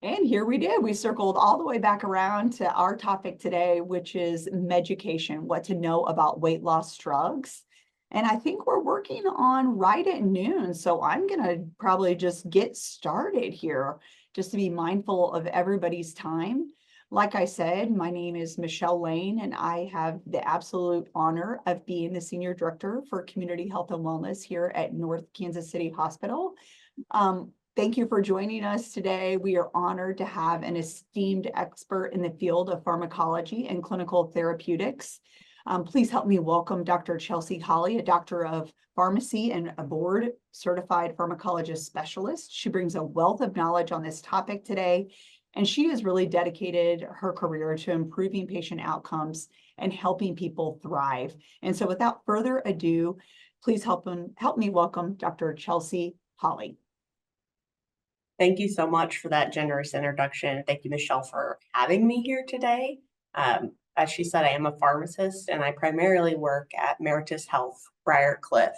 And here we did. We circled all the way back around to our topic today, which is Med-ucation, what to know about weight loss drugs. And I think we're working on right at noon. So I'm going to probably just get started here, just to be mindful of everybody's time. Like I said, my name is Michelle Lane, and I have the absolute honor of being the Senior Director for Community Health and Wellness here at North Kansas City Hospital. Thank you for joining us today. We are honored to have an esteemed expert in the field of pharmacology and clinical therapeutics. Please help me welcome Dr. Chelsea Holley, a doctor of pharmacy and a board certified pharmacologist specialist. She brings a wealth of knowledge on this topic today, and she has really dedicated her career to improving patient outcomes and helping people thrive. And so without further ado, please help me welcome Dr. Chelsea Holley. Thank you so much for that generous introduction. Thank you, Michelle, for having me here today. As she said, I am a pharmacist, and I primarily work at Meritus Health, Briarcliff.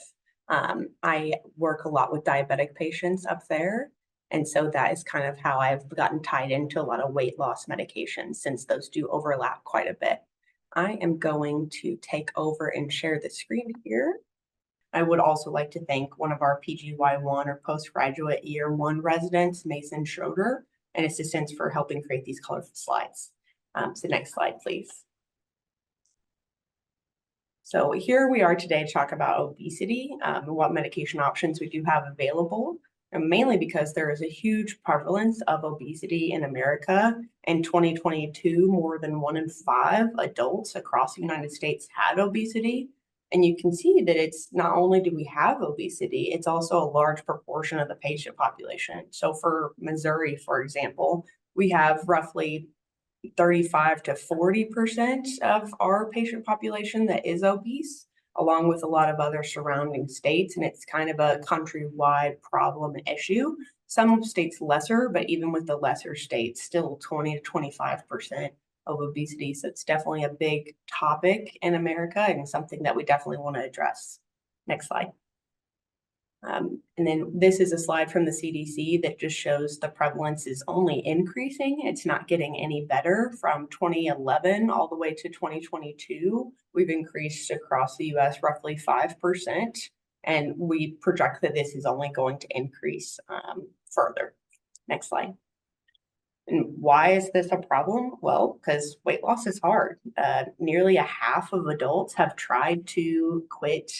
I work a lot with diabetic patients up there, and so that is kind of how I've gotten tied into a lot of weight loss medications, since those do overlap quite a bit. I am going to take over and share the screen here. I would also like to thank one of our PGY1 or postgraduate year 1 residents, Mason Schroeder, and assistants for helping create these colorful slides. So next slide, please. So here we are today to talk about obesity, what medication options we do have available, and mainly because there is a huge prevalence of obesity in America. In 2022, more than 1 in 5 adults across the United States had obesity. And you can see that it's not only do we have obesity, it's also a large proportion of the patient population. So for Missouri, for example, we have roughly 35 to 40% of our patient population that is obese, along with a lot of other surrounding states. And it's kind of a countrywide problem and issue. Some states lesser, but even with the lesser states, still 20 to 25% of obesity. So it's definitely a big topic in America and something that we definitely want to address. Next slide. And then this is a slide from the CDC that just shows the prevalence is only increasing. It's not getting any better. From 2011 all the way to 2022, we've increased across the US roughly 5%. And we project that this is only going to increase further. Next slide. And why is this a problem? Well, because weight loss is hard. Nearly a half of adults have tried to quit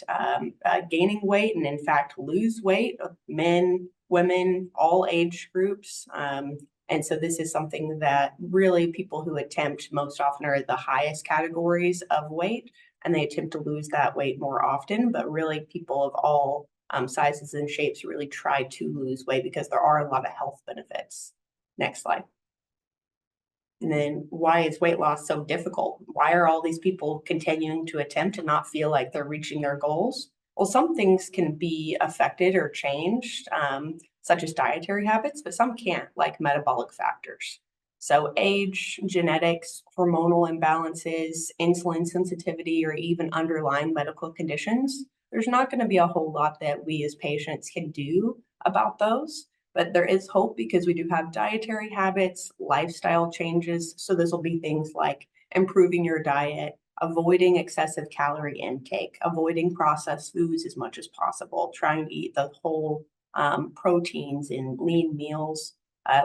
gaining weight and in fact lose weight, men, women, all age groups. And so this is something that really people who attempt most often are the highest categories of weight, and they attempt to lose that weight more often, but really people of all sizes and shapes really try to lose weight because there are a lot of health benefits. Next slide. And then why is weight loss so difficult? Why are all these people continuing to attempt to not feel like they're reaching their goals? Well, some things can be affected or changed, such as dietary habits, but some can't, like metabolic factors. So age, genetics, hormonal imbalances, insulin sensitivity, or even underlying medical conditions. There's not going to be a whole lot that we as patients can do about those. But there is hope because we do have dietary habits, lifestyle changes. So this will be things like improving your diet, avoiding excessive calorie intake, avoiding processed foods as much as possible, trying to eat the whole proteins in lean meals,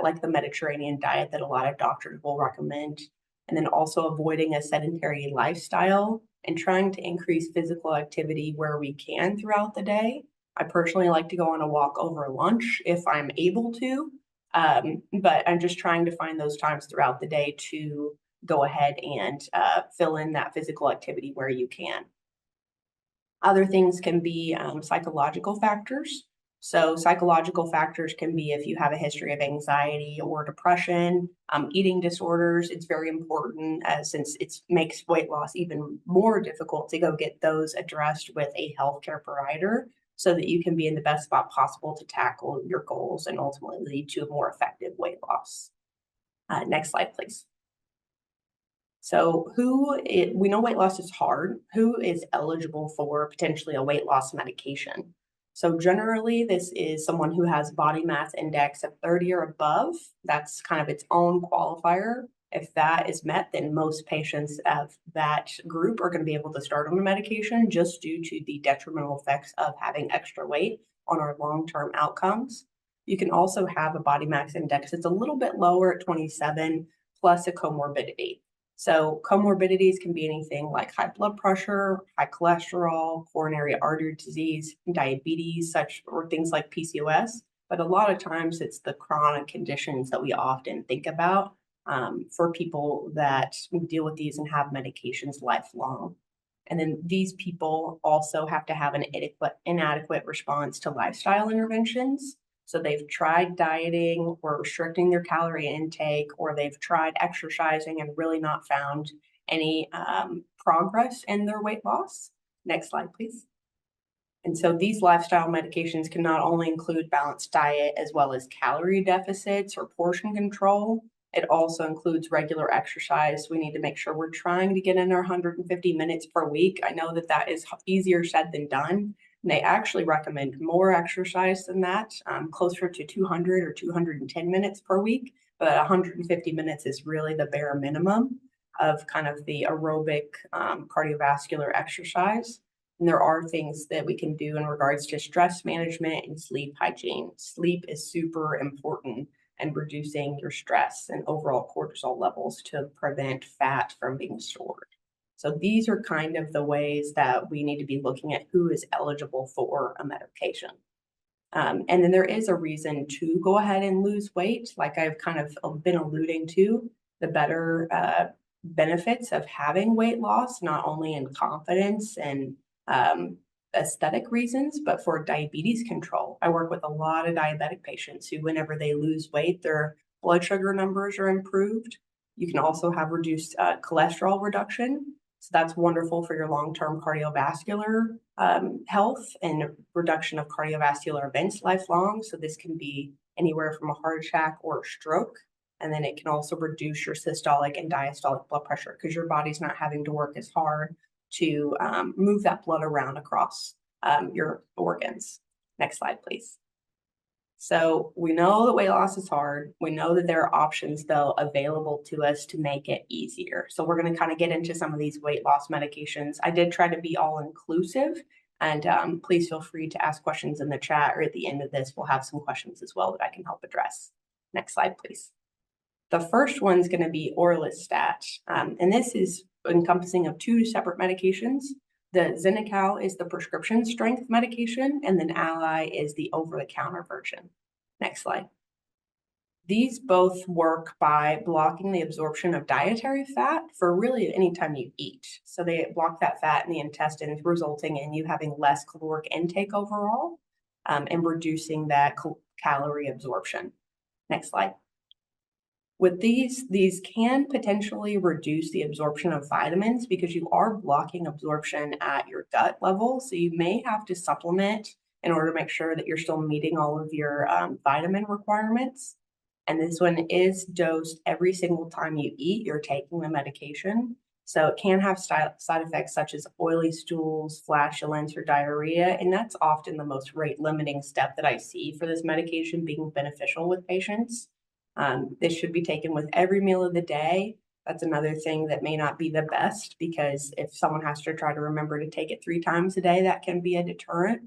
like the Mediterranean diet that a lot of doctors will recommend. And then also avoiding a sedentary lifestyle and trying to increase physical activity where we can throughout the day. I personally like to go on a walk over lunch if I'm able to, but I'm just trying to find those times throughout the day to go ahead and fill in that physical activity where you can. Other things can be psychological factors. So psychological factors can be if you have a history of anxiety or depression, eating disorders. It's very important since it makes weight loss even more difficult to go get those addressed with a healthcare provider, so that you can be in the best spot possible to tackle your goals and ultimately lead to a more effective weight loss. Next slide, please. So we know weight loss is hard. Who is eligible for potentially a weight loss medication? So generally, this is someone who has body mass index of 30 or above. That's kind of its own qualifier. If that is met, then most patients of that group are going to be able to start on the medication just due to the detrimental effects of having extra weight on our long-term outcomes. You can also have a body mass index that's a little bit lower at 27 plus a comorbidity. So comorbidities can be anything like high blood pressure, high cholesterol, coronary artery disease, diabetes, or things like PCOS. But a lot of times it's the chronic conditions that we often think about for people that deal with these and have medications lifelong. And then these people also have to have an inadequate response to lifestyle interventions. So they've tried dieting or restricting their calorie intake, or they've tried exercising and really not found any progress in their weight loss. Next slide, please. And so these lifestyle medications can not only include balanced diet as well as calorie deficits or portion control. It also includes regular exercise. We need to make sure we're trying to get in our 150 minutes per week. I know that that is easier said than done. And they actually recommend more exercise than that, closer to 200 or 210 minutes per week. But 150 minutes is really the bare minimum of kind of the aerobic cardiovascular exercise. And there are things that we can do in regards to stress management and sleep hygiene. Sleep is super important in reducing your stress and overall cortisol levels to prevent fat from being stored. So these are kind of the ways that we need to be looking at who is eligible for a medication. And then there is a reason to go ahead and lose weight, like I've kind of been alluding to, the better benefits of having weight loss, not only in confidence and aesthetic reasons, but for diabetes control. I work with a lot of diabetic patients who, whenever they lose weight, their blood sugar numbers are improved. You can also have reduced cholesterol reduction. So that's wonderful for your long-term cardiovascular health and reduction of cardiovascular events lifelong. So this can be anywhere from a heart attack or a stroke. And then it can also reduce your systolic and diastolic blood pressure because your body's not having to work as hard to move that blood around across your organs. Next slide, please. So we know that weight loss is hard. We know that there are options, though, available to us to make it easier. So we're going to kind of get into some of these weight loss medications. I did try to be all inclusive, and please feel free to ask questions in the chat, or at the end of this, we'll have some questions as well that I can help address. Next slide, please. The first one's going to be orlistat, and this is encompassing of two separate medications. The Xenical is the prescription strength medication, and then Ally is the over-the-counter version. Next slide. These both work by blocking the absorption of dietary fat for really any time you eat. So they block that fat in the intestines, resulting in you having less caloric intake overall, and reducing that calorie absorption. Next slide. With these can potentially reduce the absorption of vitamins because you are blocking absorption at your gut level. So you may have to supplement in order to make sure that you're still meeting all of your vitamin requirements. And this one is dosed every single time you eat, you're taking the medication. So it can have side effects such as oily stools, flatulence, or diarrhea. And that's often the most rate limiting step that I see for this medication being beneficial with patients. This should be taken with every meal of the day. That's another thing that may not be the best because if someone has to try to remember to take it 3 times a day, that can be a deterrent.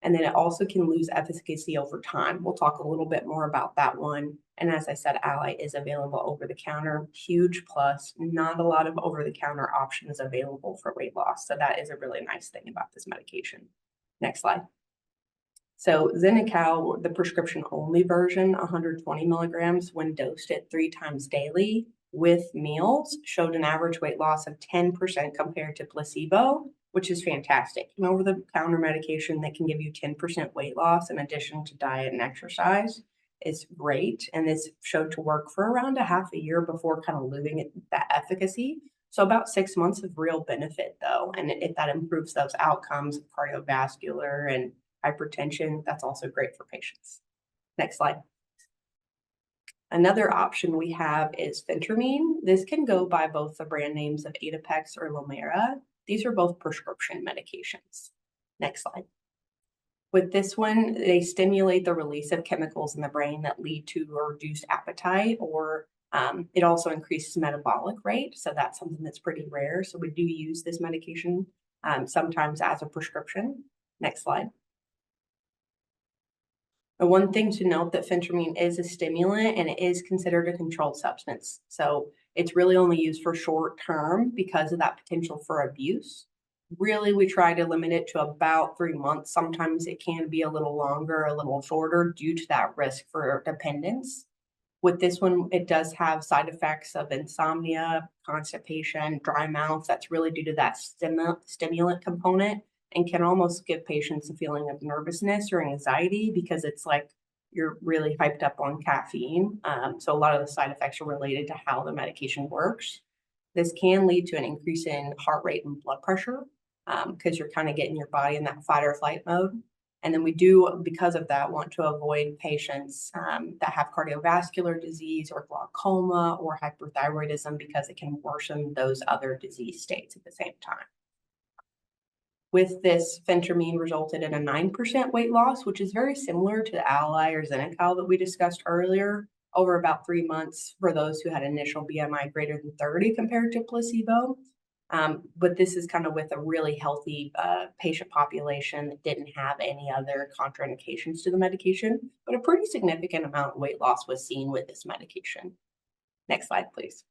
And then it also can lose efficacy over time. We'll talk a little bit more about that one. And as I said, Ally is available over the counter, huge plus, not a lot of over the counter options available for weight loss. So that is a really nice thing about this medication. Next slide. So Xenical, the prescription-only version, 120 milligrams when dosed at 3 times daily with meals, showed an average weight loss of 10% compared to placebo, which is fantastic. An over-the-counter medication that can give you 10% weight loss in addition to diet and exercise is great. And this showed to work for around a half a year before kind of losing that efficacy. So about 6 months of real benefit, though. And if that improves those outcomes, cardiovascular and hypertension, that's also great for patients. Next slide. Another option we have is phentermine. This can go by both the brand names of Adipex or Lomera. These are both prescription medications. Next slide. With this one, they stimulate the release of chemicals in the brain that lead to a reduced appetite, or it also increases metabolic rate. So that's something that's pretty rare. So we do use this medication sometimes as a prescription. Next slide. The one thing to note that phentermine is a stimulant and it is considered a controlled substance. So it's really only used for short term because of that potential for abuse. Really, we try to limit it to about 3 months. Sometimes it can be a little longer, a little shorter due to that risk for dependence. With this one, it does have side effects of insomnia, constipation, dry mouth. That's really due to that stimulant component, and can almost give patients a feeling of nervousness or anxiety because it's like you're really hyped up on caffeine. So a lot of the side effects are related to how the medication works. This can lead to an increase in heart rate and blood pressure because you're kind of getting your body in that fight or flight mode. And then we do, because of that, want to avoid patients that have cardiovascular disease or glaucoma or hyperthyroidism because it can worsen those other disease states at the same time. With this, phentermine resulted in a 9% weight loss, which is very similar to the Ally or Xenical that we discussed earlier, over about 3 months for those who had initial BMI greater than 30 compared to placebo. But this is kind of with a really healthy patient population that didn't have any other contraindications to the medication, but a pretty significant amount of weight loss was seen with this medication. Next slide, please.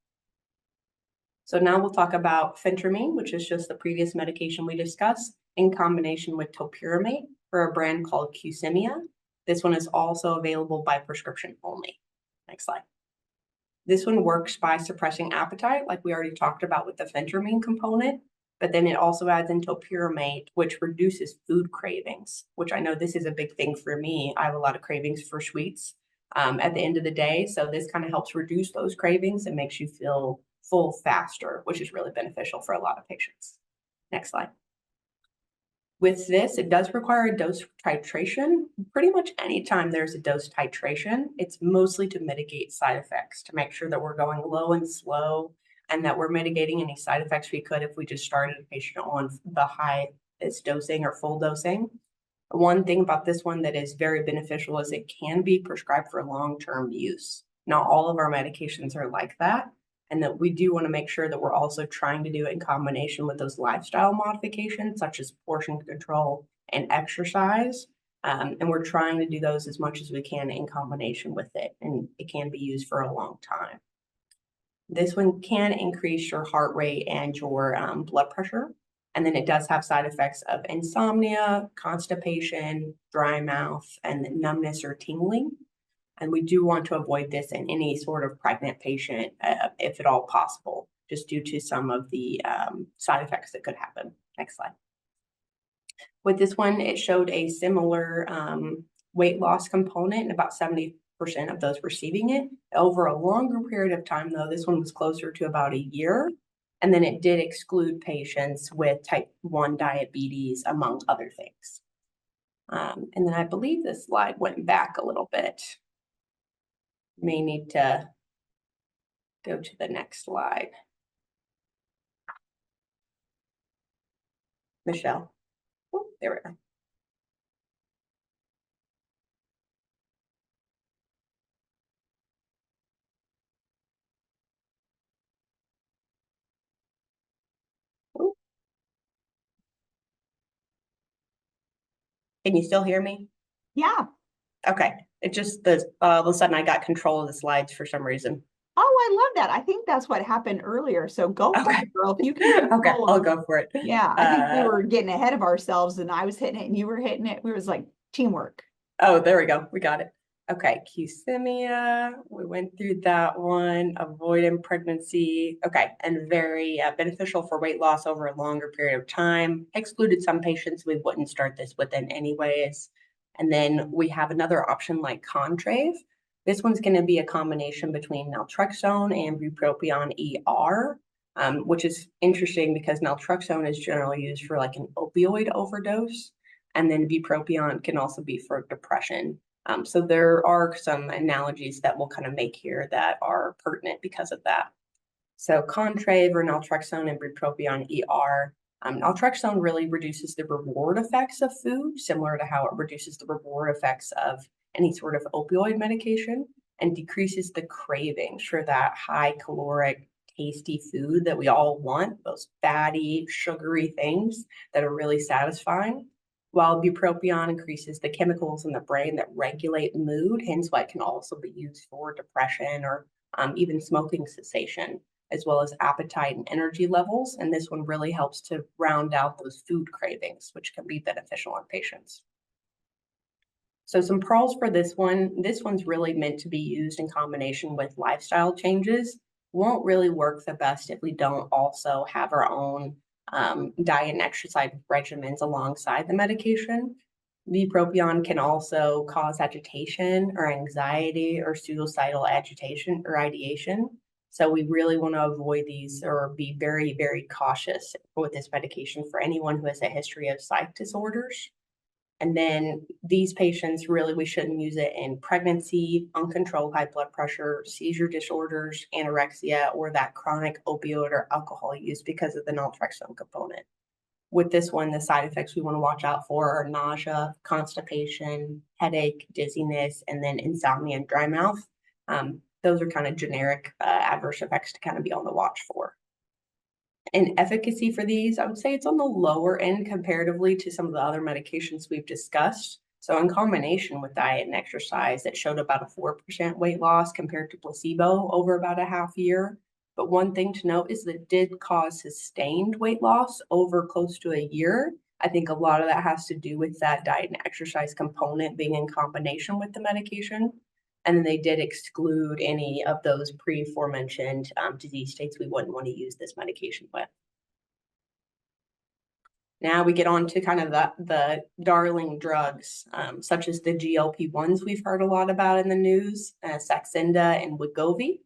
So now we'll talk about phentermine, which is just the previous medication we discussed, in combination with topiramate for a brand called Qsymia. This one is also available by prescription only. Next slide. This one works by suppressing appetite, like we already talked about with the phentermine component, but then it also adds in topiramate, which reduces food cravings, which I know this is a big thing for me. I have a lot of cravings for sweets at the end of the day. So this kind of helps reduce those cravings and makes you feel full faster, which is really beneficial for a lot of patients. Next slide. With this, it does require a dose titration. Pretty much anytime there's a dose titration, it's mostly to mitigate side effects, to make sure that we're going low and slow and that we're mitigating any side effects we could if we just started a patient on the highest dosing or full dosing. One thing about this one that is very beneficial is it can be prescribed for long-term use. Not all of our medications are like that, and that we do want to make sure that we're also trying to do it in combination with those lifestyle modifications, such as portion control and exercise. And we're trying to do those as much as we can in combination with it, and it can be used for a long time. This one can increase your heart rate and your blood pressure. And then it does have side effects of insomnia, constipation, dry mouth, and numbness or tingling. And we do want to avoid this in any sort of pregnant patient, if at all possible, just due to some of the side effects that could happen. Next slide. With this one, it showed a similar weight loss component, and about 70% of those receiving it. Over a longer period of time, though, this one was closer to about a year. And then it did exclude patients with type 1 diabetes, among other things. And then I believe this slide went back a little bit. May need to go to the next slide. Michelle. Oh, there we are. Oh. Can you still hear me? Yeah. Okay. It just, all of a sudden I got control of the slides for some reason. Oh, I love that. I think that's what happened earlier. So go for it, girl. If you can. Okay, I'll go for it. Yeah, I think we were getting ahead of ourselves and I was hitting it and you were hitting it. It was like teamwork. Oh, there we go. We got it. Okay, Qsymia, we went through that one, avoiding pregnancy. Okay, and very beneficial for weight loss over a longer period of time. Excluded some patients we wouldn't start this within anyways. And then we have another option like Contrave. This one's going to be a combination between naltrexone and bupropion ER, which is interesting because naltrexone is generally used for like an opioid overdose. And then bupropion can also be for depression. So there are some analogies that we'll kind of make here that are pertinent because of that. So Contrave or naltrexone and bupropion ER, Naltrexone really reduces the reward effects of food, similar to how it reduces the reward effects of any sort of opioid medication, and decreases the cravings for that high caloric, tasty food that we all want, those fatty, sugary things that are really satisfying. While bupropion increases the chemicals in the brain that regulate mood, hence why it can also be used for depression or even smoking cessation, as well as appetite and energy levels. And this one really helps to round out those food cravings, which can be beneficial in patients. So some pros for this one's really meant to be used in combination with lifestyle changes. Won't really work the best if we don't also have our own diet and exercise regimens alongside the medication. Bupropion can also cause agitation or anxiety or suicidal agitation or ideation. So we really want to avoid these or be very, very cautious with this medication for anyone who has a history of psych disorders. And then these patients, really, we shouldn't use it in pregnancy, uncontrolled high blood pressure, seizure disorders, anorexia, or that chronic opioid or alcohol use because of the naltrexone component. With this one, the side effects we want to watch out for are nausea, constipation, headache, dizziness, and then insomnia and dry mouth. Those are kind of generic adverse effects to kind of be on the watch for. And efficacy for these, I would say it's on the lower end comparatively to some of the other medications we've discussed. So in combination with diet and exercise, it showed about a 4% weight loss compared to placebo over about a half year. But one thing to note is that it did cause sustained weight loss over close to a year. I think a lot of that has to do with that diet and exercise component being in combination with the medication. And then they did exclude any of those pre-aforementioned disease states we wouldn't want to use this medication with. Now we get on to kind of the darling drugs, such as the GLP-1s we've heard a lot about in the news, Saxenda and Wegovy.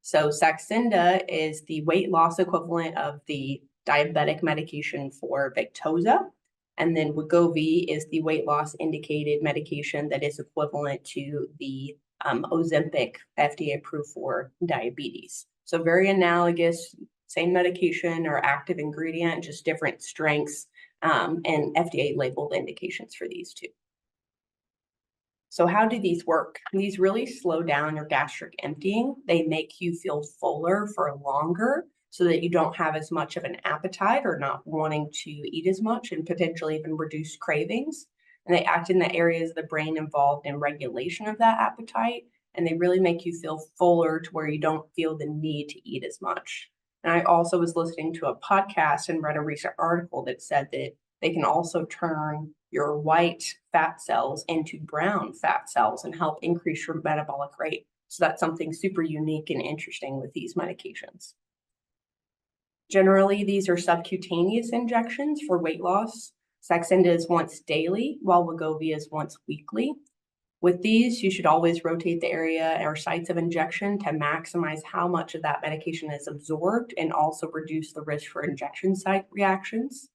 So Saxenda is the weight loss equivalent of the diabetic medication for Victoza. And then Wegovy is the weight loss indicated medication that is equivalent to the Ozempic, FDA approved for diabetes. So very analogous, same medication or active ingredient, just different strengths and FDA labeled indications for these two. So how do these work? These really slow down your gastric emptying. They make you feel fuller for longer so that you don't have as much of an appetite or not wanting to eat as much and potentially even reduce cravings. And they act in the areas of the brain involved in regulation of that appetite. And they really make you feel fuller to where you don't feel the need to eat as much. And I also was listening to a podcast and read a recent article that said that they can also turn your white fat cells into brown fat cells and help increase your metabolic rate. So that's something super unique and interesting with these medications. Generally, these are subcutaneous injections for weight loss. Saxenda is once daily, while Wegovy is once weekly. With these, you should always rotate the area or sites of injection to maximize how much of that medication is absorbed and also reduce the risk for injection site reactions.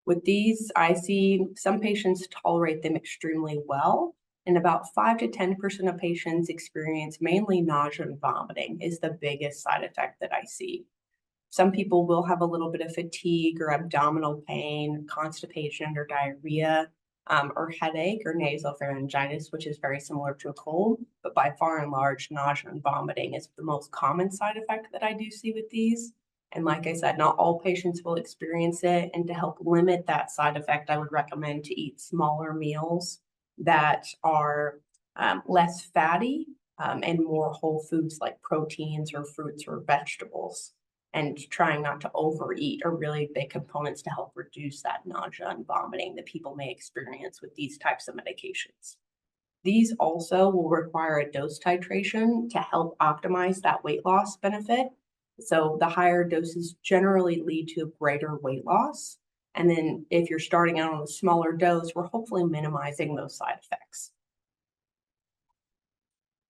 With these, I see some patients tolerate them extremely well, and about 5 to 10% of patients experience mainly nausea and vomiting is the biggest side effect that I see. Some people will have a little bit of fatigue or abdominal pain, constipation or diarrhea, or headache or nasopharyngitis, which is very similar to a cold. But by far and large, nausea and vomiting is the most common side effect that I do see with these. And like I said, not all patients will experience it. And to help limit that side effect, I would recommend to eat smaller meals that are less fatty and more whole foods like proteins or fruits or vegetables. And trying not to overeat are really big components to help reduce that nausea and vomiting that people may experience with these types of medications. These also will require a dose titration to help optimize that weight loss benefit. So the higher doses generally lead to greater weight loss. And then if you're starting out on a smaller dose, we're hopefully minimizing those side effects.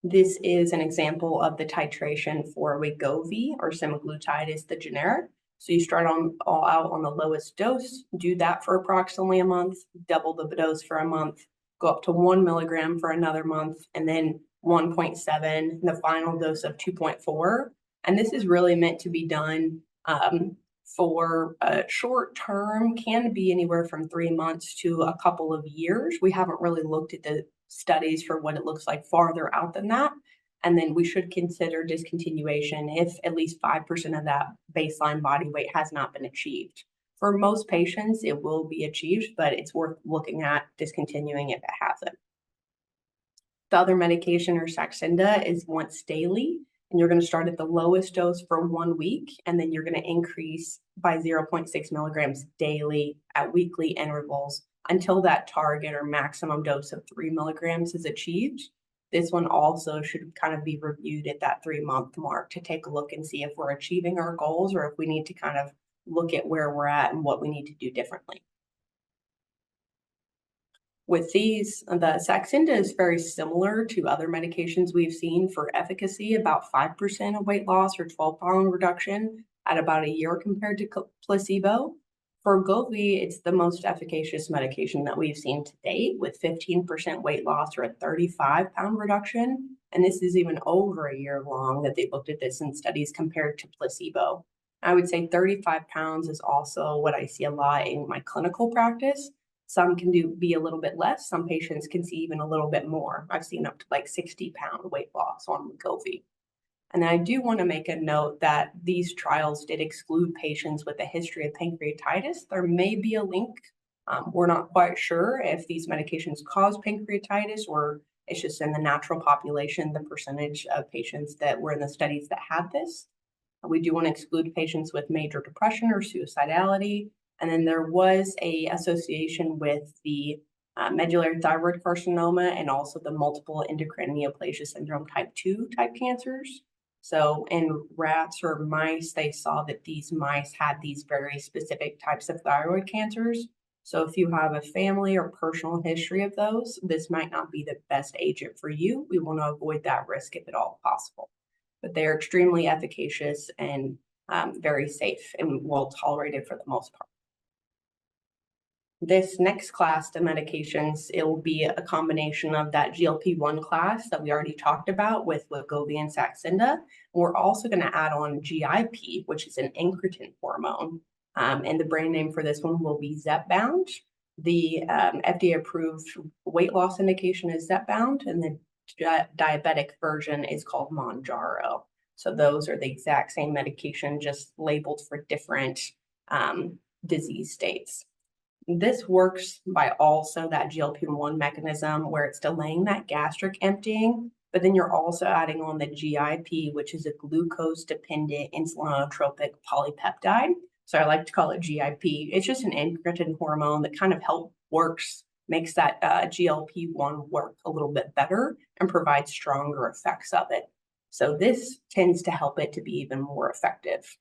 This is an example of the titration for Wegovy, or semaglutide is the generic. So you start out on the lowest dose, do that for approximately a month, double the dose for a month, go up to 1 milligram for another month, and then 1.7, the final dose of 2.4. And this is really meant to be done For a short term can be anywhere from 3 months to a couple of years. We haven't really looked at the studies for what it looks like farther out than that. And then we should consider discontinuation if at least 5% of that baseline body weight has not been achieved. For most patients, it will be achieved, but it's worth looking at discontinuing if it hasn't. The other medication, or Saxenda, is once daily, and you're going to start at the lowest dose for 1 week, and then you're going to increase by 0.6 milligrams daily at weekly intervals until that target or maximum dose of 3 milligrams is achieved. This one also should kind of be reviewed at that 3-month mark to take a look and see if we're achieving our goals or if we need to kind of look at where we're at and what we need to do differently. With these, the Saxenda is very similar to other medications we've seen for efficacy, about 5% of weight loss or 12-pound reduction at about a year compared to placebo. For Wegovy, it's the most efficacious medication that we've seen to date, with 15% weight loss or a 35-pound reduction. And this is even over a year long that they looked at this in studies compared to placebo. I would say 35 pounds is also what I see a lot in my clinical practice. Some can be a little bit less. Some patients can see even a little bit more. I've seen up to like 60-pound weight loss on Wegovy. And I do want to make a note that these trials did exclude patients with a history of pancreatitis. There may be a link. We're not quite sure if these medications cause pancreatitis or it's just in the natural population, the percentage of patients that were in the studies that had this. We do want to exclude patients with major depression or suicidality. And then there was a association with the medullary thyroid carcinoma and also the multiple endocrine neoplasia syndrome type 2 type cancers. So in rats or mice, they saw that these mice had these very specific types of thyroid cancers. So if you have a family or personal history of those, this might not be the best agent for you. We want to avoid that risk if at all possible. But they are extremely efficacious and very safe and well tolerated for the most part. This next class of medications, it will be a combination of that GLP-1 class that we already talked about with Wegovy and Saxenda. We're also going to add on GIP, which is an incretin hormone. And the brand name for this one will be Zepbound. The FDA-approved weight loss indication is Zepbound, and the diabetic version is called Mounjaro. So those are the exact same medication, just labeled for different disease states. This works by also that GLP-1 mechanism where it's delaying that gastric emptying, but then you're also adding on the GIP, which is a glucose-dependent insulinotropic polypeptide. So I like to call it GIP. It's just an incretin hormone that kind of makes that GLP-1 work a little bit better and provides stronger effects of it. So this tends to help it to be even more effective.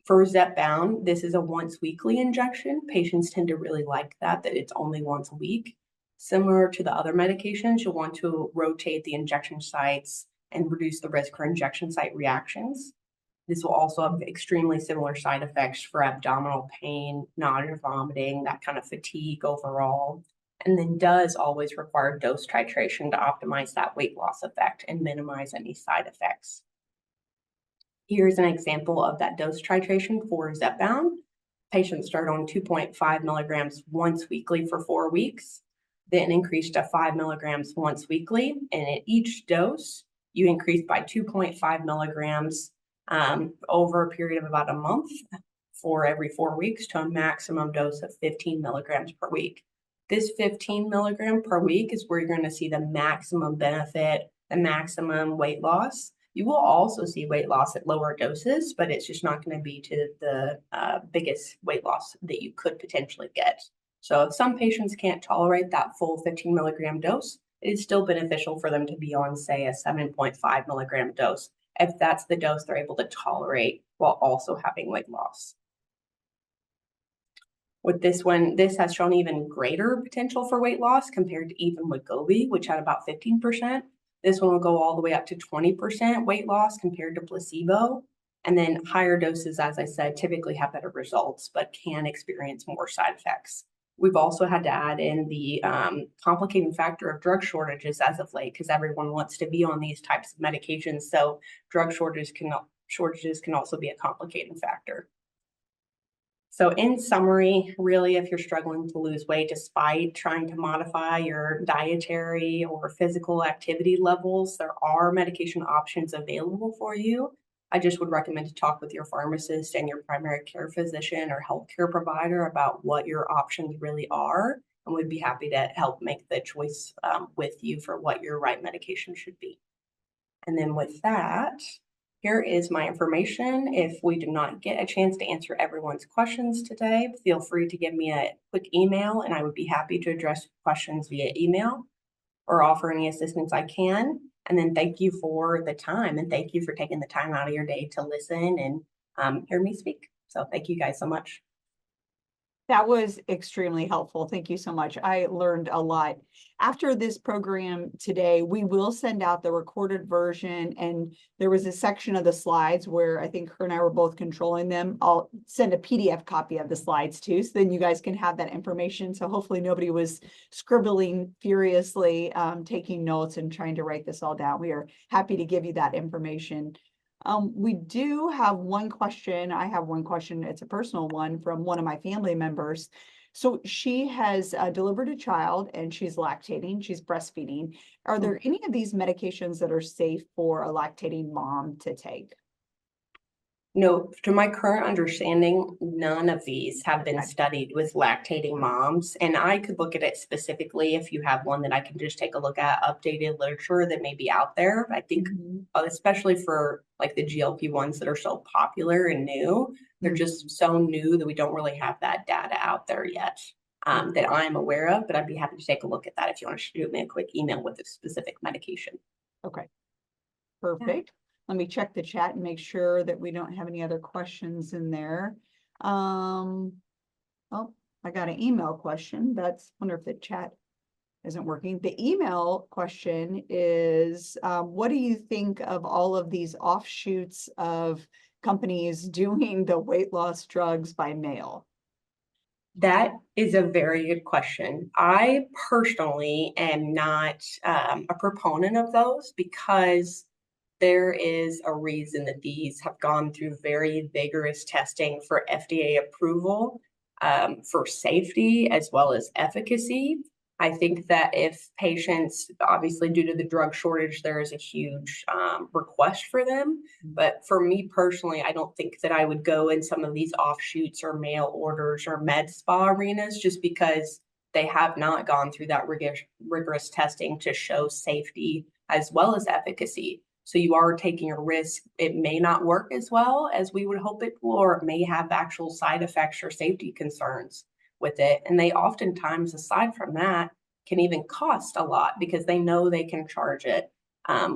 For Zepbound, this is a once weekly injection. Patients tend to really like that it's only once a week. Similar to the other medications, you'll want to rotate the injection sites and reduce the risk for injection site reactions. This will also have extremely similar side effects for abdominal pain, nausea, vomiting, that kind of fatigue overall, and then does always require dose titration to optimize that weight loss effect and minimize any side effects. Here's an example of that dose titration for Zepbound. Patients start on 2.5 milligrams once weekly for 4 weeks, then increase to 5 milligrams once weekly. And at each dose, you increase by 2.5 milligrams over a period of about a month for every 4 weeks to a maximum dose of 15 milligrams per week. This 15 milligram per week is where you're going to see the maximum benefit, the maximum weight loss. You will also see weight loss at lower doses, but it's just not going to be to the biggest weight loss that you could potentially get. So if some patients can't tolerate that full 15 milligram dose, it is still beneficial for them to be on, say, a 7.5 milligram dose, if that's the dose they're able to tolerate while also having weight loss. With this one, this has shown even greater potential for weight loss compared to even Wegovy, which had about 15%. This one will go all the way up to 20% weight loss compared to placebo. And then higher doses, as I said, typically have better results, but can experience more side effects. We've also had to add in the complicating factor of drug shortages as of late, because everyone wants to be on these types of medications. So drug shortages can also be a complicating factor. So in summary, really, if you're struggling to lose weight despite trying to modify your dietary or physical activity levels, there are medication options available for you. I just would recommend to talk with your pharmacist and your primary care physician or healthcare provider about what your options really are, and we'd be happy to help make the choice with you for what your right medication should be. And then with that, here is my information. If we do not get a chance to answer everyone's questions today, feel free to give me a quick email and I would be happy to address questions via email or offer any assistance I can. And then thank you for the time and thank you for taking the time out of your day to listen and hear me speak. So thank you guys so much. That was extremely helpful. Thank you so much. I learned a lot. After this program today, we will send out the recorded version, and there was a section of the slides where I think her and I were both controlling them. I'll send a PDF copy of the slides too, so then you guys can have that information. So hopefully nobody was scribbling furiously, taking notes and trying to write this all down. We are happy to give you that information. We do have one question. I have one question. It's a personal one from one of my family members. So she has delivered a child and she's lactating, she's breastfeeding. Are there any of these medications that are safe for a lactating mom to take? No, to my current understanding, none of these have been Okay. studied with lactating moms. And I could look at it specifically if you have one that I can just take a look at updated literature that may be out there. I think, especially for like the GLP-1s that are so popular and new, they're just so new that we don't really have that data out there yet that I'm aware of. But I'd be happy to take a look at that if you want to shoot me a quick email with a specific medication. Okay, perfect. Let me check the chat and make sure that we don't have any other questions in there. Oh, I got an email question. Wonder if the chat isn't working. The email question is, what do you think of all of these offshoots of companies doing the weight loss drugs by mail? That is a very good question. I personally am not a proponent of those because there is a reason that these have gone through very vigorous testing for FDA approval for safety as well as efficacy. I think that if patients, obviously due to the drug shortage, there is a huge request for them. But for me personally, I don't think that I would go in some of these offshoots or mail orders or med spa arenas just because they have not gone through that rigorous testing to show safety as well as efficacy. So you are taking a risk. It may not work as well as we would hope it will, or it may have actual side effects or safety concerns with it. And they oftentimes, aside from that, can even cost a lot because they know they can charge it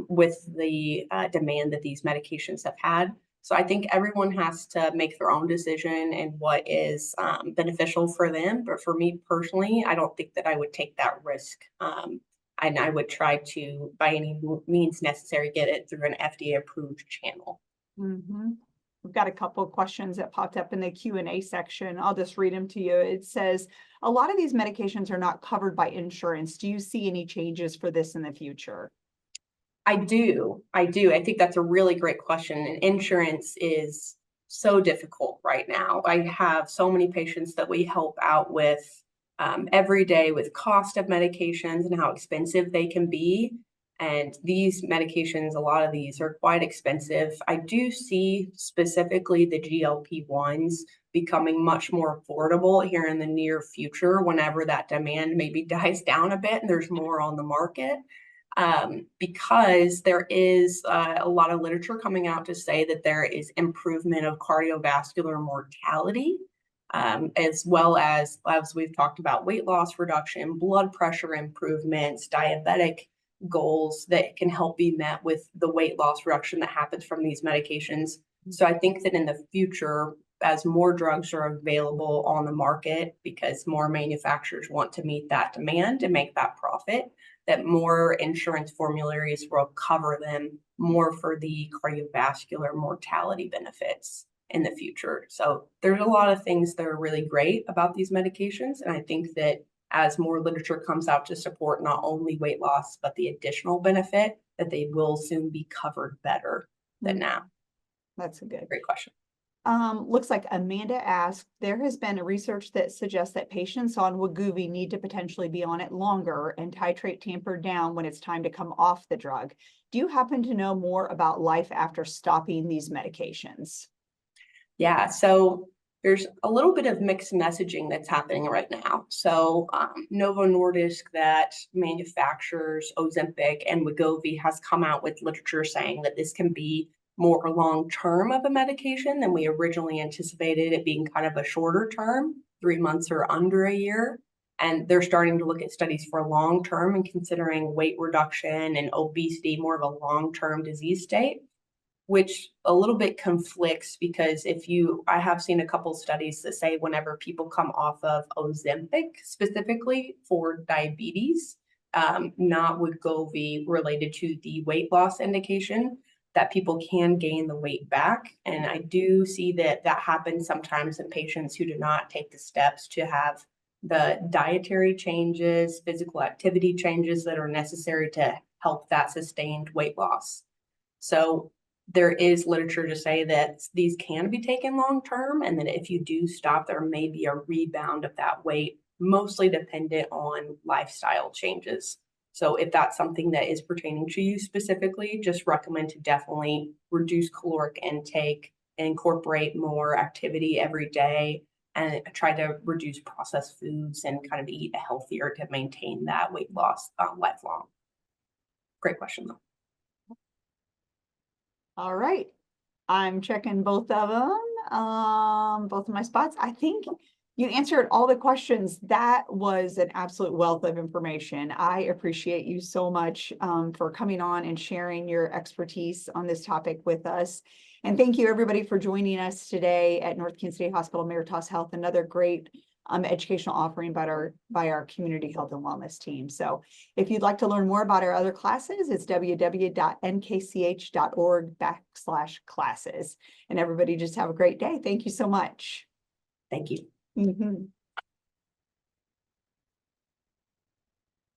with the demand that these medications have had. So I think everyone has to make their own decision and what is beneficial for them. But for me personally, I don't think that I would take that risk. And I would try to, by any means necessary, get it through an FDA approved channel. We've got a couple of questions that popped up in the Q&A section. I'll just read them to you. It says, a lot of these medications are not covered by insurance. Do you see any changes for this in the future? I do. I think that's a really great question. And insurance is so difficult right now. I have so many patients that we help out with every day with cost of medications and how expensive they can be. And these medications, a lot of these are quite expensive. I do see specifically the GLP-1s becoming much more affordable here in the near future whenever that demand maybe dies down a bit and there's more on the market. Because there is a lot of literature coming out to say that there is improvement of cardiovascular mortality, as well as we've talked about, weight loss reduction, blood pressure improvements, diabetic goals that can help be met with the weight loss reduction that happens from these medications. So I think that in the future, as more drugs are available on the market, because more manufacturers want to meet that demand and make that profit, that more insurance formularies will cover them more for the cardiovascular mortality benefits in the future. So there's a lot of things that are really great about these medications. And I think that as more literature comes out to support not only weight loss, but the additional benefit, that they will soon be covered better than now. That's a good Great question. Looks like Amanda asked, there has been a research that suggests that patients on Wegovy need to potentially be on it longer and titrate tapered down when it's time to come off the drug. Do you happen to know more about life after stopping these medications? Yeah, so there's a little bit of mixed messaging that's happening right now. So Novo Nordisk, that manufactures Ozempic and Wegovy, has come out with literature saying that this can be more long-term of a medication than we originally anticipated, it being kind of a shorter term, 3 months or under a year. And they're starting to look at studies for long-term and considering weight reduction and obesity more of a long-term disease state, which a little bit conflicts because I have seen a couple studies that say whenever people come off of Ozempic specifically for diabetes, not Wegovy related to the weight loss indication, that people can gain the weight back. And I do see that happens sometimes in patients who do not take the steps to have the dietary changes, physical activity changes that are necessary to help that sustained weight loss. So there is literature to say that these can be taken long-term, and that if you do stop, there may be a rebound of that weight, mostly dependent on lifestyle changes. So if that's something that is pertaining to you specifically, just recommend to definitely reduce caloric intake, incorporate more activity every day, and try to reduce processed foods and kind of eat healthier to maintain that weight loss lifelong. Great question, though. All right, I'm checking both of them, both of my spots. I think you answered all the questions. That was an absolute wealth of information. I appreciate you so much for coming on and sharing your expertise on this topic with us. And thank you everybody for joining us today at North Kansas State Hospital Meritas Health, another great educational offering by our community health and wellness team. So if you'd like to learn more about our other classes, it's www.nkch.org/classes. And everybody just have a great day. Thank you so much. Thank you. Mm-hmm.